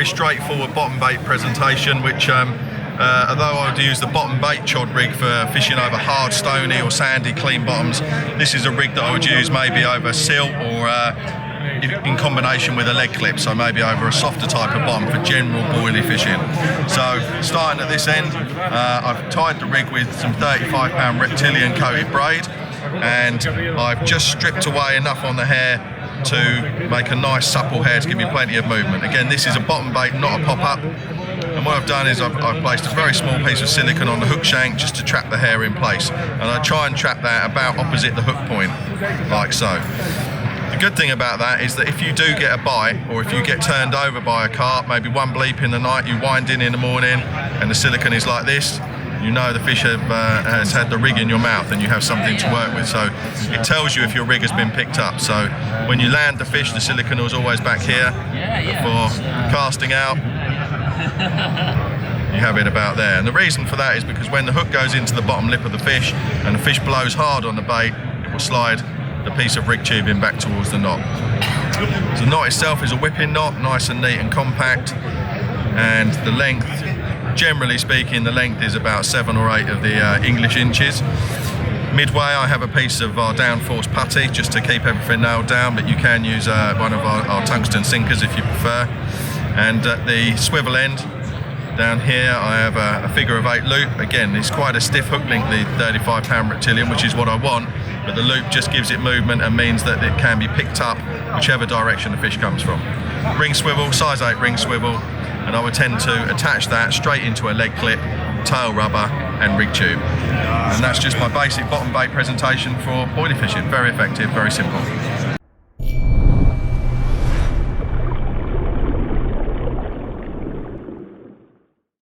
very straightforward bottom bait presentation, which although I would use the bottom bait chod rig for fishing over hard, stony or sandy, clean bottoms, this is a rig that I would use maybe over silt or in combination with a leg clip, so maybe over a softer type of bottom for general boilie fishing. So starting at this end, I've tied the rig with some 35-pound reptilian coated braid, and I've just stripped away enough on the hair to make a nice supple hair to give me plenty of movement. Again, this is a bottom bait, not a pop-up. And what I've done is I've placed a very small piece of silicone on the hook shank just to trap the hair in place. And I try and trap that about opposite the hook point, like so. The good thing about that is that if you do get a bite, or if you get turned over by a carp, maybe one bleep in the night, you wind in the morning, and the silicone is like this, you know the fish has had the rig in your mouth and you have something to work with. So it tells you if your rig has been picked up. So when you land the fish, the silicone is always back here. For casting out, you have it about there. And the reason for that is because when the hook goes into the bottom lip of the fish and the fish blows hard on the bait, it will slide the piece of rig tubing back towards the knot. So the knot itself is a whipping knot, nice and neat and compact, and the length, generally speaking, the length is about 7 or 8 of the English inches. Midway I have a piece of our downforce putty just to keep everything nailed down, but you can use one of our tungsten sinkers if you prefer. And at the swivel end down here I have a figure of 8 loop. Again, it's quite a stiff hook link, the 35-pound reptilian, which is what I want, but the loop just gives it movement and means that it can be picked up whichever direction the fish comes from. Ring swivel, size 8 ring swivel, and I would tend to attach that straight into a leg clip, tail rubber and rig tube. And that's just my basic bottom bait presentation for boilie fishing. Very effective, very simple.